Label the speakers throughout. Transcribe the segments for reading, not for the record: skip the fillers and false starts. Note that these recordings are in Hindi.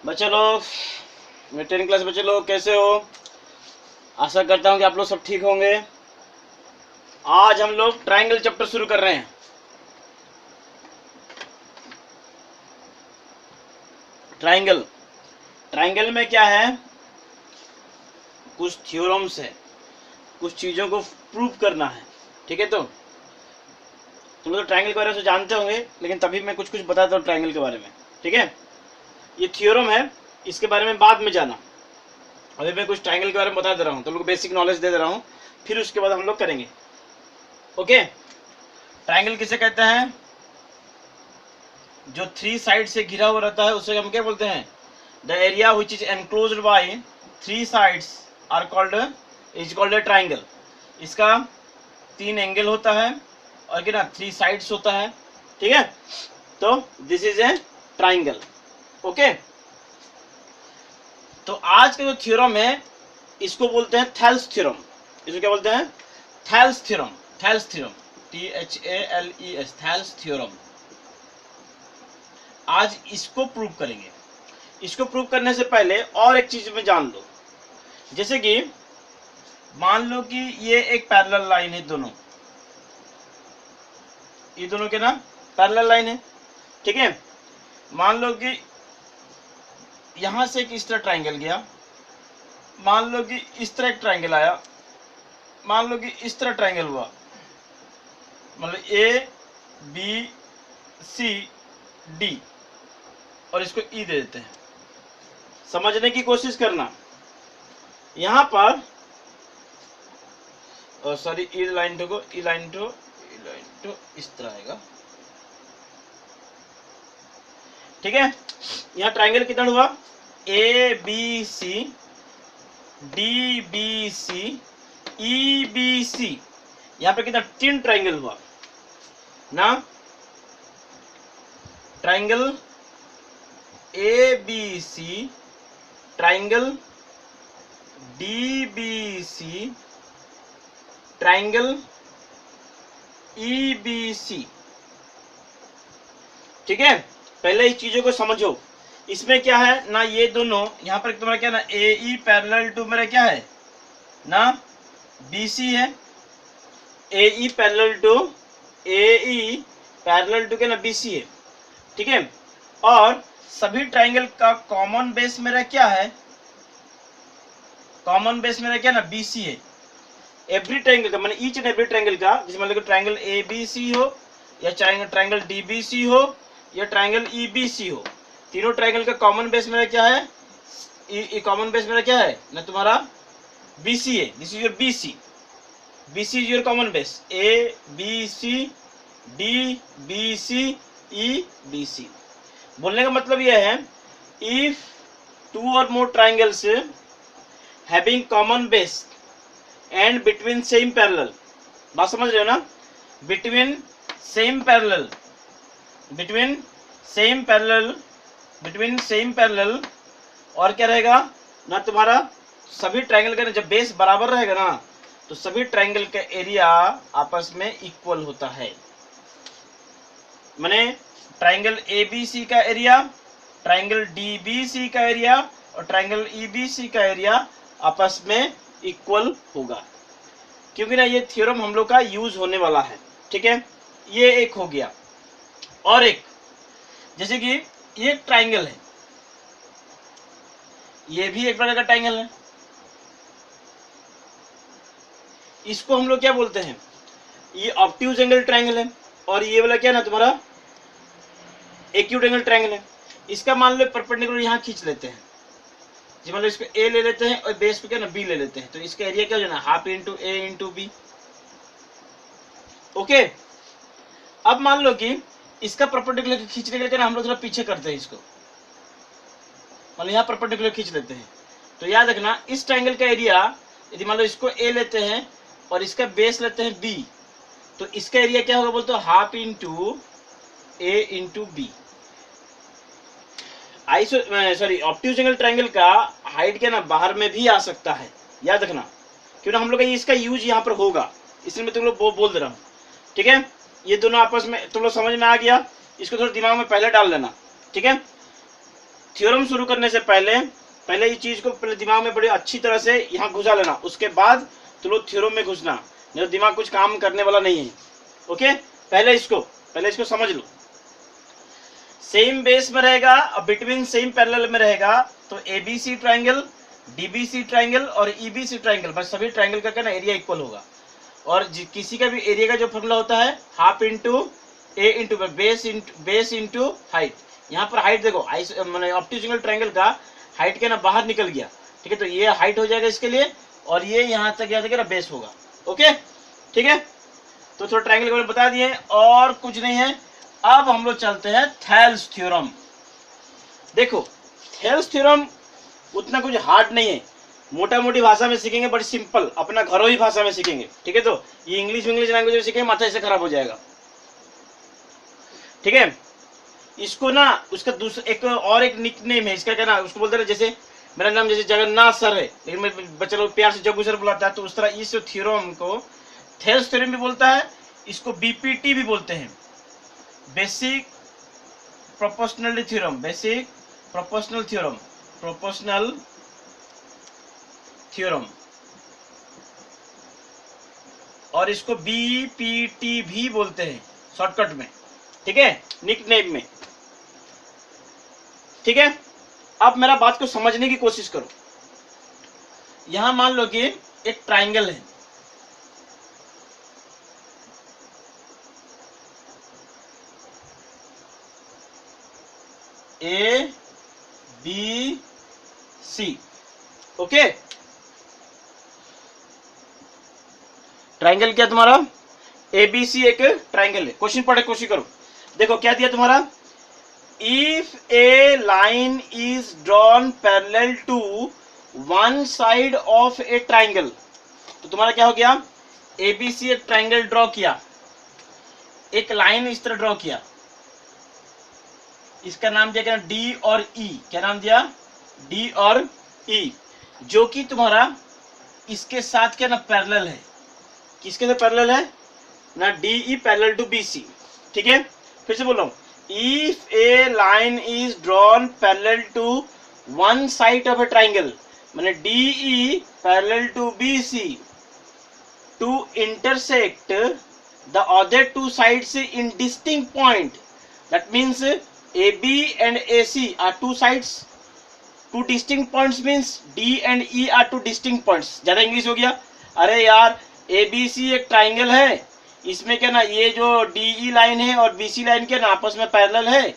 Speaker 1: बच्चे लोग, मेरे 10 क्लास बच्चे लोग कैसे हो? आशा करता हूँ कि आप लोग सब ठीक होंगे। आज हम लोग ट्रायंगल चैप्टर शुरू कर रहे हैं। ट्रायंगल ट्रायंगल में क्या है? कुछ थ्योरम्स है, कुछ चीज़ों को प्रूव करना है। ठीक है, तो तुम लोग ट्रायंगल के बारे में जानते होंगे, लेकिन तभी मैं कुछ कुछ बताता हूँ ट्रायंगल के बारे में। ठीक है, ये थ्योरम है, इसके बारे में बाद में जाना। अभी मैं कुछ ट्रायंगल के बारे में बता दे रहा हूँ, तुम लोग को बेसिक नॉलेज दे रहा हूँ, फिर उसके बाद हम लोग करेंगे। ओके, ट्रायंगल किसे कहते हैं? जो 3 साइड से घिरा हुआ रहता है उसे हम क्या बोलते हैं? The area which is enclosed by 3 sides are called is called a triangle. इसका 3 एंगल होता है और क्या ना 3 साइड्स होता है। ठीक है, तो this is a triangle. Okay, तो आज का जो थ्योरम है इसको बोलते हैं थेल्स थ्योरम। इसको क्या बोलते हैं? Thales theorem. Thales theorem, THALES, Thales theorem. आज इसको प्रूव करेंगे। इसको प्रूव करने से पहले और एक चीज में जान लो, जैसे कि मान लो कि ये एक पैरेलल लाइन है, दोनों ये दोनों के ना पैरेलल लाइन है। ठीक है, मान लो कि यहां से एक इस तरह ट्रायंगल गया, मान लो कि इस तरह एक ट्रायंगल आया, मान लो कि इस तरह ट्रायंगल हुआ, मतलब ABCD और इसको E दे देते हैं। समझने की कोशिश करना, यहां पर सॉरी ई लाइन को ई लाइन टू इस तरह आएगा। ठीक है, यहाँ ट्रायंगल कितना हुआ? ABC, DBC, EBC। यहाँ पे कितना 3 ट्रायंगल हुआ ना। Triangle ABC, triangle DBC, triangle EBC। ठीक है, पहले इस चीजों को समझो। इसमें क्या है ना, ये दोनों यहाँ पर तुम्हारा क्या ना AE पैरेलल टू मेरा क्या है ना BC है। AE पैरेलल टू क्या ना BC है। ठीक है, और सभी ट्रायंगल का कॉमन बेस मेरा क्या है? कॉमन बेस मेरा क्या ना BC है। एवरी ट्रायंगल का, मैंने ईच एंड एवरी ट्रायंगल का, जैसे मान लो ट्रायंगल ABC हो या ट्रायंगल DBC हो या ट्रायंगल EBC हो, तीनों ट्रायंगल का कॉमन बेस मेरा क्या है? कॉमन बेस मेरा क्या है ना तुम्हारा BC है। This is your BC is your common base. ABC, DBC, EBC। बोलने का मतलब यह है, if 2 or more triangles having common base and between same parallel, बात समझ रहे हो ना? between same parallel और क्या रहेगा ना तुम्हारा, सभी ट्रायंगल का जब बेस बराबर रहेगा ना, तो सभी ट्रायंगल का एरिया आपस में इक्वल होता है। माने ट्रायंगल ABC का एरिया, ट्रायंगल DBC का एरिया और ट्रायंगल EBC का एरिया आपस में इक्वल होगा, क्योंकि ना ये थ्योरम हम लोग का यूज होने वाला है। ठीक है, ये एक हो गया। और एक, जैसे कि ये ट्रायंगल है, ये भी एक प्रकार का ट्रायंगल है। इसको हम लोग क्या बोलते हैं? ये ऑब्ट्यूज एंगल ट्रायंगल है, और ये वाला क्या ना तुम्हारा एक्यूट एंगल ट्रायंगल है। इसका मान लो परपेंडिकुलर यहाँ खींच लेते हैं, जी मान लो इसको A ले लेते हैं और बेस पे क्या ना B ले लेते हैं, तो इसका एरिया क्या हो जाना? Half into A into B। Okay, अब मान लो कि इसका परपेंडिकुलर खींचने के लिए हम लोग थोड़ा पीछे करते हैं, इसको मान लो यहाँ परपेंडिकुलर खींच लेते हैं, तो याद रखना इस ट्रायंगल का एरिया, यदि मान लो इसको A लेते हैं और इसका बेस लेते हैं B, तो इसका एरिया क्या होगा बोलते हो? Half into A into B। Obtuse angle triangle का हाइट क्या ना बाहर में भी आ सकता है, याद रखना, क्यों ना हम लोग का इसका यूज यहाँ पर होगा, इसलिए मैं तुम लोग बोल दे रहा हूँ। ठीक है, ये दोनों आपस में तुम लोग समझ में आ गया, इसको थोड़ा दिमाग में पहले डाल लेना। ठीक है, थ्योरम शुरू करने से पहले पहले ये चीज को पहले दिमाग में बड़ी अच्छी तरह से यहाँ घुसा लेना, उसके बाद तो लोग थ्योरम में घुसना, नहीं तो दिमाग कुछ काम करने वाला नहीं है। ओके, पहले इसको समझ लो। सेम बेस में रहेगा और बिटवीन सेम पैरेलल में रहेगा, तो एबीसी ट्राइंगल, डीबीसी ट्राइंगल और ईबीसी ट्राइंगल, बस सभी ट्राइंगल का ना एरिया इक्वल होगा। और किसी का भी एरिया का जो फॉर्मूला होता है हाफ इंटू ए इंटू बेस इंटू हाइट। यहाँ पर हाइट देखो, मैंने ऑप्टिकल ट्राइंगल का हाइट के ना बाहर निकल गया, ठीक है, तो ये हाइट हो जाएगा इसके लिए, और ये यहाँ तक याद रखिए बेस होगा। ओके, ठीक है, तो थोड़ा ट्राइंगल के बारे में बता दिए और कुछ नहीं है। अब हम लोग चलते हैं थेल्स थ्योरम। देखो थेल्स थ्योरम उतना कुछ हार्ड नहीं है, मोटा मोटी भाषा में सीखेंगे, बड़ी सिंपल, अपना घरों ही भाषा में सीखेंगे, ठीक है। तो ये इंग्लिश लैंग्वेज में सीखेंगे माथा ऐसे खराब हो जाएगा, ठीक है। इसको ना उसका दूसरा एक निक नेम है इसका, क्या ना उसको बोलते हैं, जैसे मेरा नाम जैसे जगन्नाथ सर है, लेकिन मैं बच्चे लोग प्यार से जग्गू सर बुलाता है, तो उस तरह इस थ्योरम को थेल्स थ्योरम भी बोलता है, इसको बीपीटी भी बोलते हैं, basic proportional theorem, basic proportional theorem, और इसको बीपीटी भी बोलते हैं शॉर्टकट में, ठीक है, निक नेम में, ठीक है। अब मेरा बात को समझने की कोशिश करो। यहां मान लो कि एक ट्राइंगल है, A B C, okay. Triangle क्या तुम्हारा एबीसी एक ट्राइंगल है। क्वेश्चन पढ़े, कोशिश करो, देखो क्या दिया तुम्हारा, if a line is drawn parallel to one side of a triangle, तो तुम्हारा क्या हो गया, एबीसी एक ट्राइंगल ड्रॉ किया, एक लाइन इस तरह ड्रॉ किया, इसका नाम दिया क्या, डी और ई, क्या नाम दिया, डी और ई, जो कि तुम्हारा इसके साथ क्या ना पैरेलल है, किसके साथ पैरेलल है ना, D E parallel to B C, ठीक है। फिर से बोल रहा हूं, if a line is drawn parallel to one side of a triangle, माने D E parallel to B C to intersect the other two sides in distinct point, that means AB and AC are two sides, two distinct points means D and E are two distinct points। ज्यादा इंग्लिश हो गया, अरे यार ABC एक ट्राइंगल है, इसमें क्या ना ये जो DE लाइन है और BC लाइन क्या ना आपस में पैरेलल है,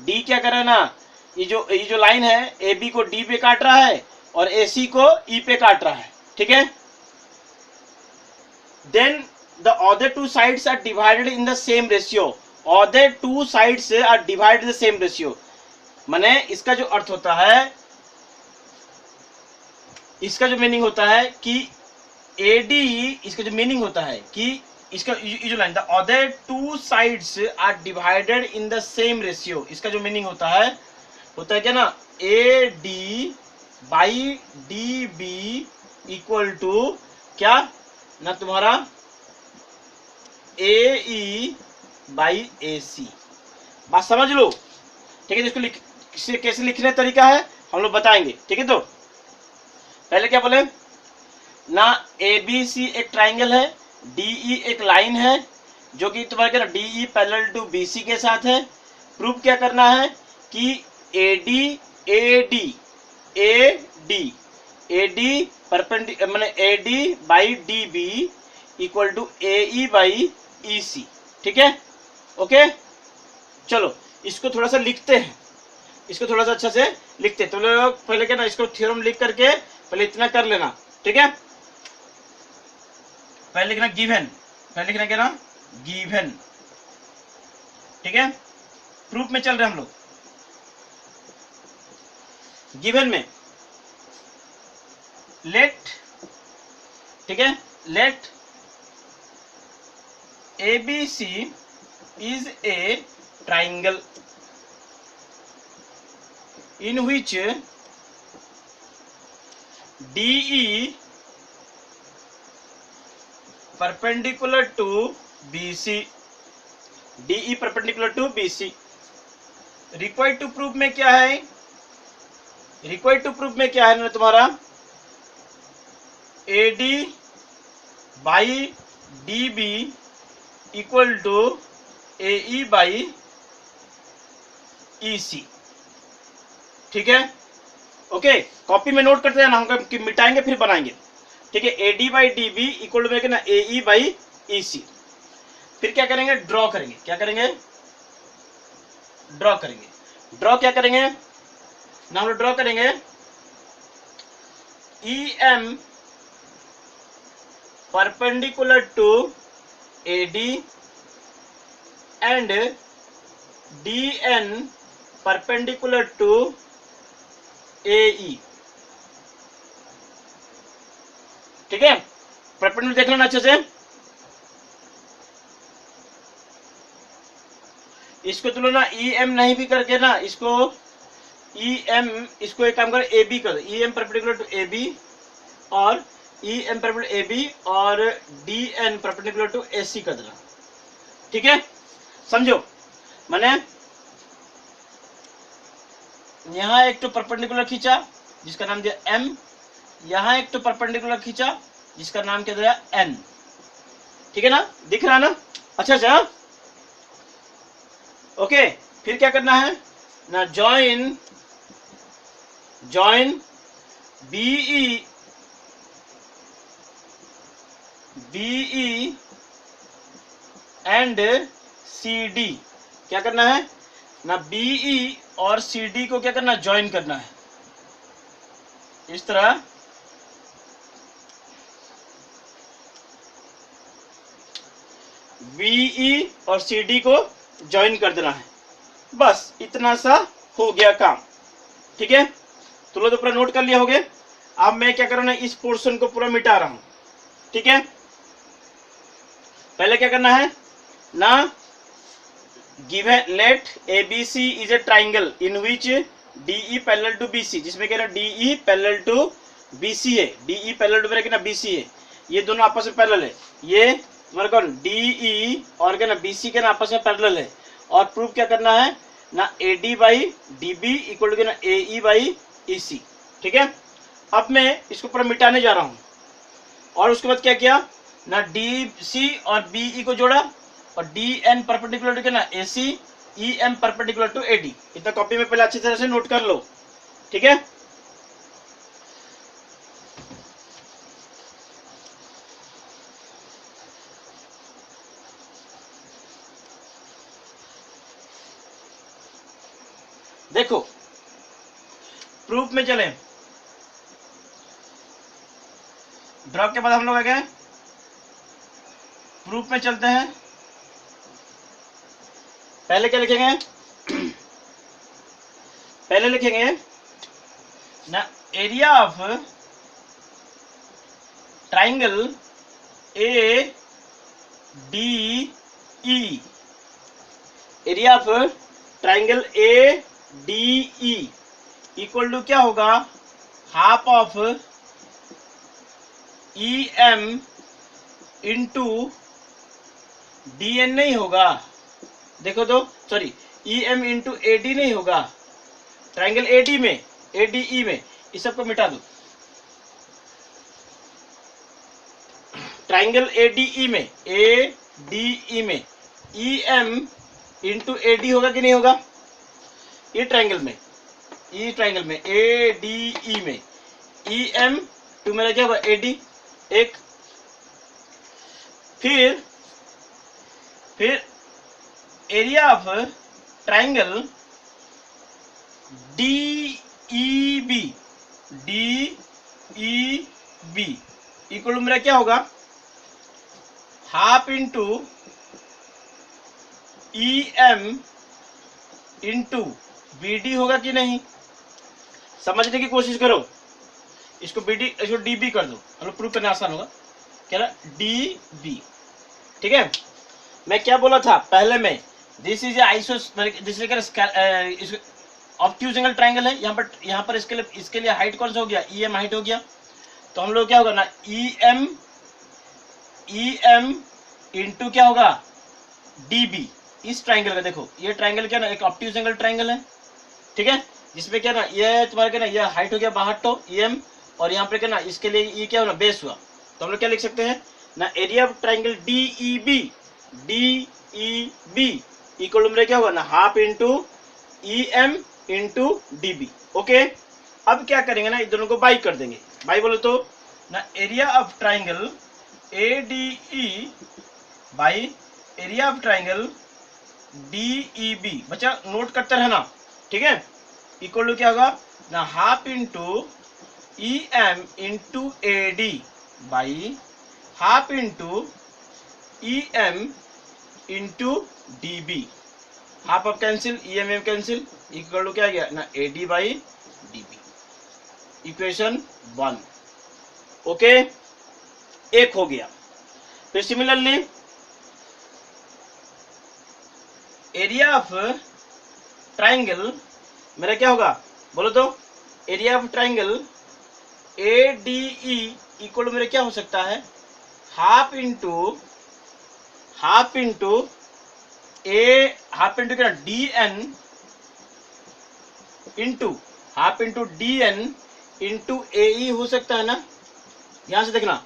Speaker 1: D क्या कर रहा है ना, ये जो लाइन है AB को D पे काट रहा है और AC को E पे काट रहा है, ठीक है। Then the other two sides are divided in the same ratio, other two sides are divided in the same ratio, माने इसका जो अर्थ होता है, इसका जो मीनिंग होता है कि AD, इसका जो मीनिंग होता है कि इसका ये जो line, the other two sides are divided in the same ratio, इसका जो मीनिंग होता है क्या ना, AD by DB equal to क्या ना तुम्हारा AE बाई AC। बात समझ लो, ठीक है। इसको कैसे लिखने का तरीका है हम लोग बताएंगे, ठीक है। तो पहले क्या बोले ना, ABC एक ट्राइंगल है, DE एक लाइन है, जो कि तुम्हारे क्या ना DE पैरेलल टू BC के साथ है। प्रूफ क्या करना है कि AD परपेंडिकुलर माने AD by DB equal to AE by EC, ठीक है, ओके। चलो इसको थोड़ा सा लिखते हैं, इसको थोड़ा सा अच्छा से लिखते हैं। तो लोग पहले क्या ना इसको थ्योरम लिख करके पहले इतना कर लेना, ठीक है। पहले लिखना गिवन, पहले लिखना क्या ना गिवन, ठीक है। प्रूफ में चल रहे हम लोग, गिवन में लेट, ठीक है, late ABC is a triangle in which DE perpendicular to BC, DE perpendicular to BC। required to prove में क्या है रिक्वायर्ड टू प्रूफ में क्या है ना तुम्हारा, AD by DB equal to AE by EC। ठीक है, ओके, कॉपी में नोट करते हैं ना, हम मिटाएंगे फिर बनाएंगे। ठीक है, AD by DB equal to ना AE बाई EC। फिर क्या करेंगे, ड्रॉ करेंगे। क्या करेंगे, ड्रॉ करेंगे। ड्रॉ क्या करेंगे ना, हम लोग ड्रॉ करेंगे EM perpendicular to AD and DN perpendicular to AE। ठीक है, परपेंडिकुलर देख लेना अच्छे से। इसको तुम लोग ना EM नहीं भी करके ना, इसको EM, इसको एक काम करो AB कर दो, EM परपेंडिकुलर टू AB और EM परपेंडिकुलर AB और DN परपेंडिकुलर टू AC कर देना। ठीक है, समझो, मैंने यहां एक तो परपेंडिकुलर खींचा जिसका नाम दिया M, यहां एक तो परपेंडिकुलर खींचा जिसका नाम क्या दिया N। ठीक है ना, दिख रहा ना, अच्छा अच्छा, ओके। फिर क्या करना है ना, जॉइन BE एंड CD। क्या करना है ना, BE और CD को क्या करना, ज्वाइन करना है इस तरह। BE और CD को ज्वाइन कर देना है, बस इतना सा हो गया काम। ठीक है, तुम लोग तो पूरा नोट कर लिया होगे। अब मैं क्या कर रहा हूं ना, इस पोर्शन को पूरा मिटा रहा हूं। ठीक है, पहले क्या करना है ना, given let ABC is a triangle in which DE parallel to BC, जिसमें क्या ना DE पैरेलल टू BC है, DE पैरेलल टू क्या ना BC है, ये दोनों आपस में पैरेलल है। ये तुम्हारा कौन, DE और क्या ना BC के ना आपस में पैरेलल है। और प्रूफ क्या करना है ना, AD by DB equal to ना AE बाई EC। ठीक है, अब मैं इसको पूरा मिटाने जा रहा हूं। और उसके बाद क्या किया ना, DC और BE को जोड़ा और DN परपेंडिकुलर टू ना AC, EM perpendicular to AD। इतना कॉपी में पहले अच्छी तरह से नोट कर लो। ठीक है, देखो प्रूफ में चले, ड्रॉ के बाद हम लोग आ गए प्रूफ में चलते हैं। पहले क्या लिखेंगे पहले लिखेंगे ना, area of triangle ADE, area of triangle ADE equal to क्या होगा, half of EM into DN नहीं होगा, देखो तो सॉरी, EM इंटू AD नहीं होगा, ट्राइंगल ADE में इस सबको मिटा दो। ट्राइंगल ADE में EM इंटू AD होगा कि नहीं होगा, ये ट्राइंगल में ADE में EM टू मेरा क्या होगा AD एक। फिर area of triangle DEB equal to मेरा क्या होगा, half into EM into BD होगा कि नहीं, समझने की कोशिश करो। इसको DB कर दो, हम लोग प्रूफ करना आसान होगा। क्या ना DB। ठीक है, मैं क्या बोला था पहले में, this is obtuse angle triangle है। यहाँ पर इसके लिए हाइट कौन सा हो गया, EM हाइट हो गया। तो हम लोग क्या होगा ना, EM इंटू क्या होगा DB इस ट्राइंगल का। देखो ये ट्राइंगल क्या ना, एक ऑब्ट्यूज एंगल ट्राइंगल है। ठीक है, जिसमें क्या ना ये तुम्हारा क्या ना ये हाइट हो गया 62 EM, और यहाँ पे क्या ना इसके लिए ये क्या हो ना बेस हुआ। तो हम लोग क्या लिख सकते हैं ना, area of triangle DEB equal to मेरा क्या होगा ना half into EM into DB। Okay, अब क्या करेंगे ना, इन दोनों को बाई कर देंगे। बाई बोलो तो ना area of triangle ADE by area of triangle DEB। बच्चा नोट करते रहना, ठीक है। इक्वल टू क्या होगा ना half into EM into AD by half into EM into DB। Half of cancel, EM cancel, equal to क्या आ गया ना AD by DB। Equation 1। Okay, एक हो गया। फिर सिमिलरली एरिया ऑफ ट्राइंगल मेरा क्या होगा बोलो तो, area of triangle ADE equal to मेरा क्या हो सकता है हाफ इंटू क्या DN into half into DN into AE हो सकता है ना, यहां से देखना।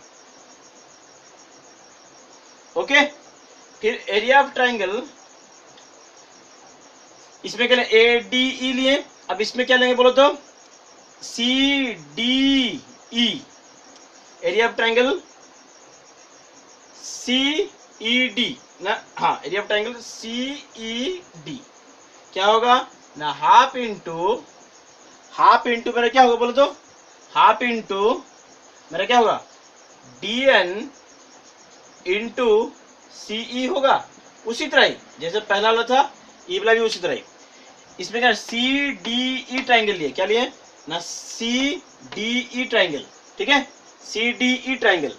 Speaker 1: ओके, फिर एरिया ऑफ ट्राइंगल इसमें क्या लें ADE लिए, अब इसमें क्या लेंगे बोलो तो CDE। Area of triangle CED ना, हाँ एरिया ऑफ ट्राइंगल CED क्या होगा ना हाफ इंटू मेरा क्या होगा बोलो तो हाफ इंटू मेरा क्या होगा DN इंटू CE होगा। उसी तरह ही जैसे पहला वाला था ये वाला भी उसी तरह ही। इसमें क्या CDE ट्राइंगल लिए, क्या लिए ना CDE ट्राइंगल, ठीक है CDE ट्राइंगल।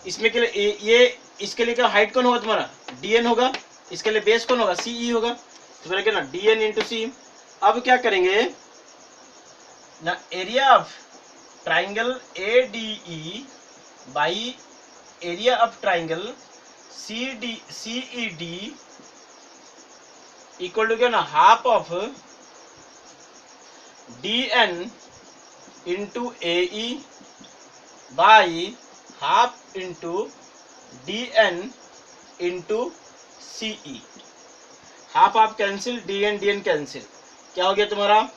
Speaker 1: इसमें के लिए ये इसके लिए क्या हाइट कौन होगा तुम्हारा DN होगा, इसके लिए बेस कौन होगा CE होगा। तो मेरा क्या ना DN इंटू C। अब क्या करेंगे ना area of triangle ADE by area of triangle CED equal to क्या ना half of DN into AE by half into DN into CE। Half of cancel, DN cancel, क्या हो गया तुम्हारा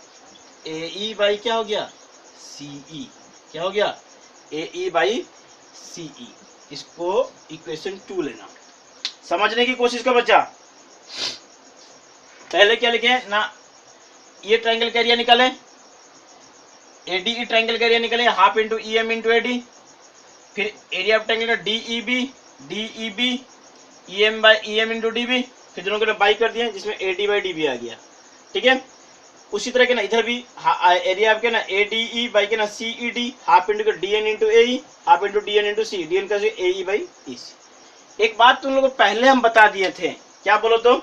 Speaker 1: AE बाई क्या हो गया CE। क्या हो गया AE बाई CE। इसको इक्वेशन 2 लेना। समझने की कोशिश कर बच्चा। पहले क्या लिखे ना, ये ट्राइंगल का एरिया निकाले, ADE ट्राइंगल का एरिया निकाले half into EM into AD। फिर एरिया ऑफ ट्राइंगल का DEB EM by EM into DB। फिर दोनों को बाई कर दिया जिसमें AD बाई DB आ गया, ठीक है। उसी तरह के ना इधर भी एरिया आपके ना ADE बाई के ना CED half into DN into AE half into DN into C, DN का AE बाई EC। एक बात तुम लोगों को पहले हम बता दिए थे, क्या बोलो तो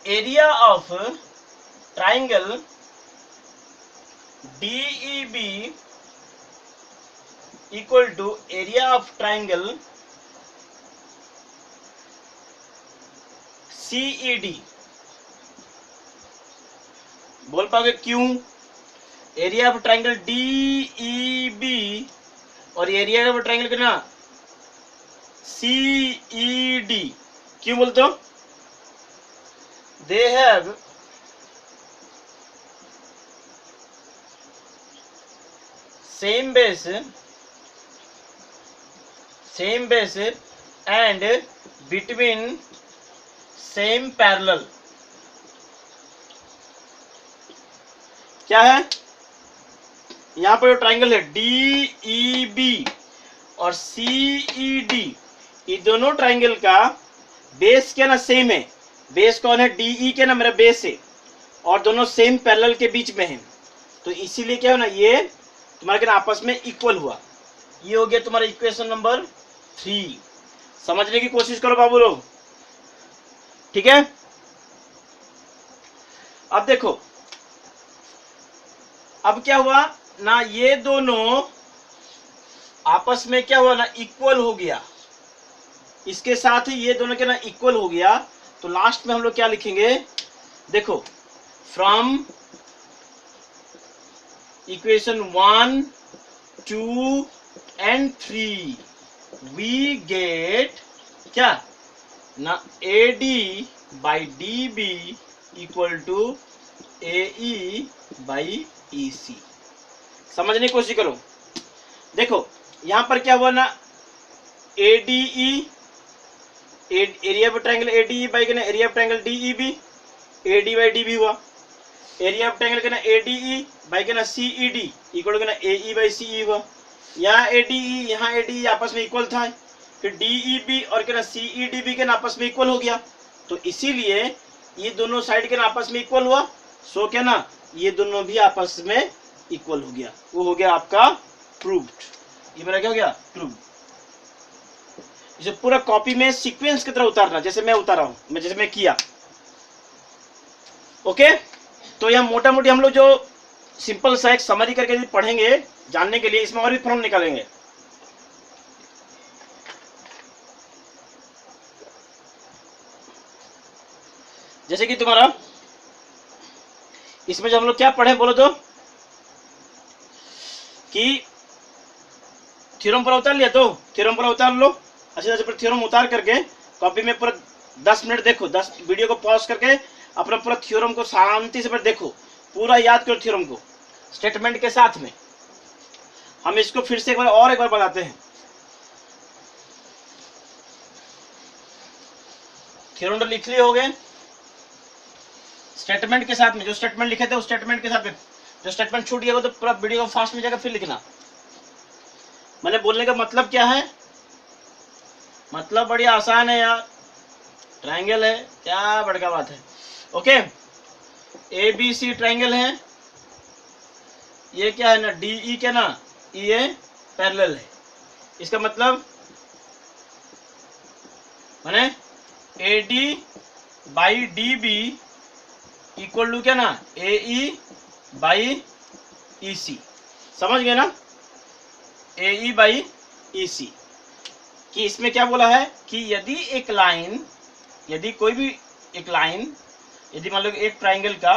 Speaker 1: area of triangle DEB equal to area of triangle CED। बोल पाओगे क्यों? एरिया ऑफ ट्राइंगल DEB और एरिया ऑफ ट्राइंगल कितना CED क्यों बोलते हो? They have same base and between same parallel. क्या है यहां पर जो ट्राइंगल है DEB और CED, ये दोनों ट्राइंगल का बेस क्या ना सेम है। बेस कौन है DE के ना मेरा बेस है, और दोनों सेम पैरेलल के बीच में है। तो इसीलिए क्या है ना ये तुम्हारे क्या आपस में इक्वल हुआ। ये हो गया तुम्हारा इक्वेशन नंबर 3। समझने की कोशिश करो बाबू लोग, ठीक है। अब देखो अब क्या हुआ ना, ये दोनों आपस में क्या हुआ ना इक्वल हो गया। इसके साथ ही ये दोनों क्या ना इक्वल हो गया। तो लास्ट में हम लोग क्या लिखेंगे देखो from equation 1, 2 and 3 we get क्या ना AD by DB equal to AE by EC। समझने की कोशिश करो। देखो यहां पर क्या हुआ ना ADE area of triangle ADE by ना area of triangle DEB, AD by DB हुआ। एरिया ऑफ ट्रायंगल के ना ADE बाई के ना CED इक्वल के ना AE बाई CE हुआ। यहाँ ADE यहाँ ADE आपस में इक्वल था, फिर DEB और के ना CEDB के ना आपस में इक्वल हो गया, तो इसीलिए ये दोनों साइड के ना आपस में इक्वल हुआ, सो क्या ना ये दोनों भी आपस में इक्वल हो गया, वो हो गया आपका प्रूव्ड। ये मेरा क्या हो गया प्रूव्ड। इसे पूरा कॉपी में सीक्वेंस की तरह उतारना, जैसे मैं उतारा हूं, जैसे मैं किया। ओके, तो यह मोटा मोटी हम लोग जो सिंपल सा एक समरी करके पढ़ेंगे जानने के लिए, इसमें और भी फॉर्म निकालेंगे। जैसे कि तुम्हारा इसमें जब हम लोग क्या पढ़े बोलो तो, कि थ्योरम पर उतार लिया, तो थ्योरम पर उतार लो अच्छे से, थ्योरम उतार करके कॉपी में पूरा 10 मिनट देखो, 10 वीडियो को पॉज करके अपना पूरा थ्योरम को शांति से देखो, पूरा याद करो थ्योरम को स्टेटमेंट के साथ में। हम इसको फिर से एक बार बताते हैं। थ्योरम तो लिख लिए हो गए, स्टेटमेंट के साथ में जो स्टेटमेंट लिखे थे उस स्टेटमेंट के साथ में, जो स्टेटमेंट छूट गया वो तो पूरा वीडियो को फास्ट में जाकर फिर लिखना। मैंने बोलने का मतलब क्या है, मतलब बढ़िया आसान है यार, ट्रायंगल है, क्या बड़का बात है। ओके, ABC ट्रायंगल है, ये क्या है ना DE के ना ये पैरेलल है, इसका मतलब माने AD by DB equal to क्या ना AE बाई EC। समझ गए ना, AE बाई EC। कि इसमें क्या बोला है कि यदि एक लाइन, यदि कोई भी एक लाइन, यदि मान लो एक ट्राइंगल का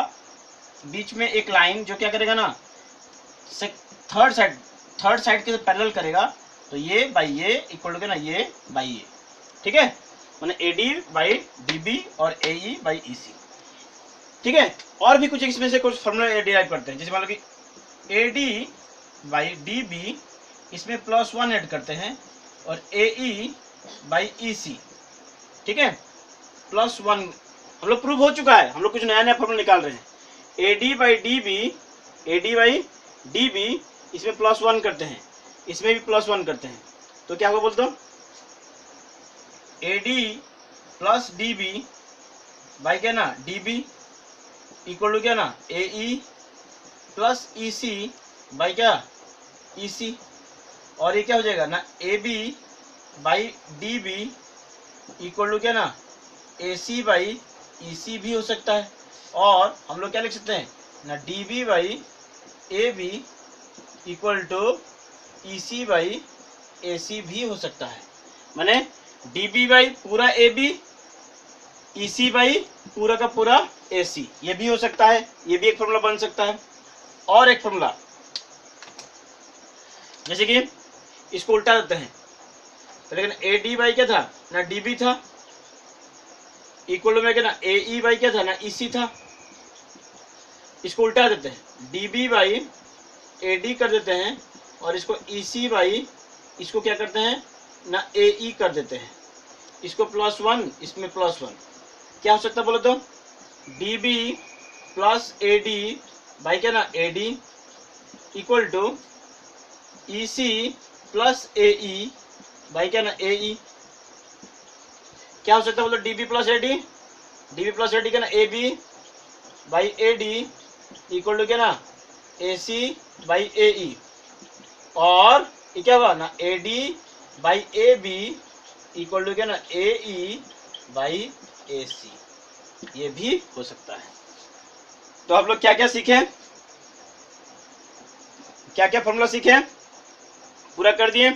Speaker 1: बीच में एक लाइन जो क्या करेगा ना थर्ड साइड के पैरेलल करेगा, तो ये बाई ये इक्वल टू ना ये बाई ये, ठीक है, माने AD बाई DB और AE बाई EC। ठीक है, और भी कुछ इसमें से कुछ फॉर्मूला डिराइव करते हैं, जैसे मान लो कि AD बाई DB इसमें +1 ऐड करते हैं और AE बाई EC, ठीक है, +1 हम लोग प्रूव हो चुका है, हम लोग कुछ नया नया फॉर्मूला निकाल रहे हैं। AD बाई DB इसमें +1 करते हैं, इसमें भी +1 करते हैं, तो क्या होगा बोलते हो, AD प्लस DB बाई क्या ना DB इक्वल टू क्या ना AE प्लस EC बाई क्या EC, और ये क्या हो जाएगा ना AB by DB equal to क्या ना AC बाई EC भी हो सकता है, और हम लोग क्या लिख सकते हैं ना DB by AB equal to EC by AC भी हो सकता है। माने DB बाई पूरा AB, EC बाई पूरा का पूरा AC, ये भी हो सकता है, ये भी एक फॉर्मूला बन सकता है। और एक फॉर्मूला जैसे कि इसको उल्टा देते हैं, तो लेकिन AD बाई क्या था ना DB था, इक्वल में क्या ना AE बाई क्या था ना EC था, इसको उल्टा देते हैं, DB बाई AD कर देते हैं और इसको EC बाई इसको क्या करते हैं ना AE कर देते हैं, इसको +1 इसमें +1, क्या हो सकता है बोलो तो, DB प्लस AD बाई क्या ना AD equal to EC plus AE by क्या ना AE, क्या हो सकता है बोलो DB प्लस AD क्या ना AB by AD equal to क्या ना AC बाई AE, और ये क्या हुआ ना AD by AB equal to क्या ना AE बाई AC, ये भी हो सकता है। तो आप लोग क्या क्या सीखे, क्या क्या फॉर्मूला सीखे, पूरा कर दिए,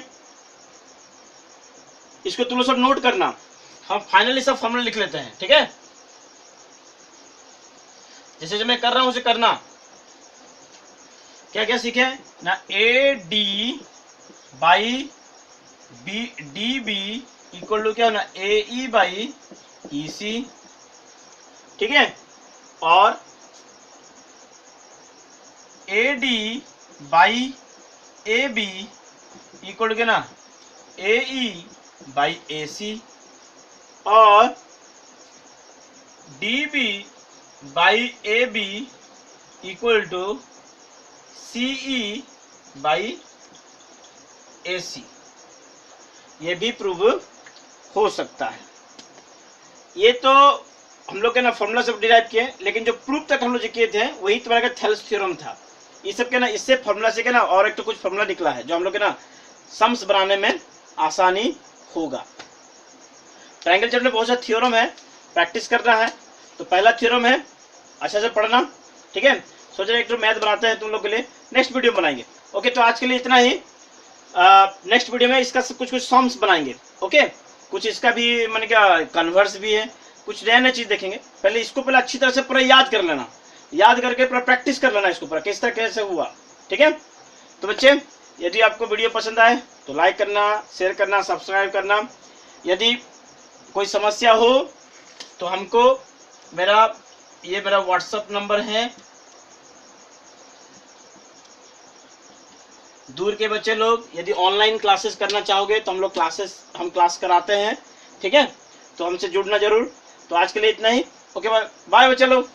Speaker 1: इसको तुम लोग सब नोट करना, हम फाइनली सब फॉर्मूला लिख लेते हैं, ठीक है। जैसे जो मैं कर रहा हूं उसे करना। क्या क्या सीखे ना, A D by B D B equal to क्या होना, ए ई बाई ई सी, ठीक है। और A D by A B equal to क्या ना, A E by A C, और D B by A B equal to C E by A C. ये भी प्रूव हो सकता है। ये तो हम लोग के ना फॉर्मूला से डिराइव किए, लेकिन जो प्रूफ तक हम लोग जो किए थे वही तुम्हारा थेल्स थ्योरम था। ये सब के ना इससे फॉर्मूला से क्या ना और एक तो कुछ फॉर्मूला निकला है जो हम लोग के ना सम्स बनाने में आसानी होगा। ट्रायंगल चैप्टर में बहुत सारा थ्योरम है, प्रैक्टिस करना है। तो पहला थ्योरम है, अच्छा से पढ़ना, ठीक है। सोच रहे एक तो मैथ बनाते हैं तुम लोग के लिए, नेक्स्ट वीडियो बनाएंगे। ओके, तो आज के लिए इतना ही। नेक्स्ट वीडियो में इसका कुछ कुछ सम्स बनाएंगे। ओके, कुछ इसका भी मैंने क्या कन्वर्स भी है, कुछ नया नया चीज देखेंगे। पहले इसको पहले अच्छी तरह से पूरा याद कर लेना, याद करके पूरा प्रैक्टिस कर लेना इसको पूरा किस तरह कैसे हुआ, ठीक है। तो बच्चे, यदि आपको वीडियो पसंद आए तो लाइक करना, शेयर करना, सब्सक्राइब करना। यदि कोई समस्या हो तो हमको मेरा व्हाट्सएप नंबर है। दूर के बच्चे लोग यदि ऑनलाइन क्लासेस करना चाहोगे तो हम क्लास कराते हैं, ठीक है। तो हमसे जुड़ना जरूर। तो आज के लिए इतना ही। ओके, बाय बच्चे लोग।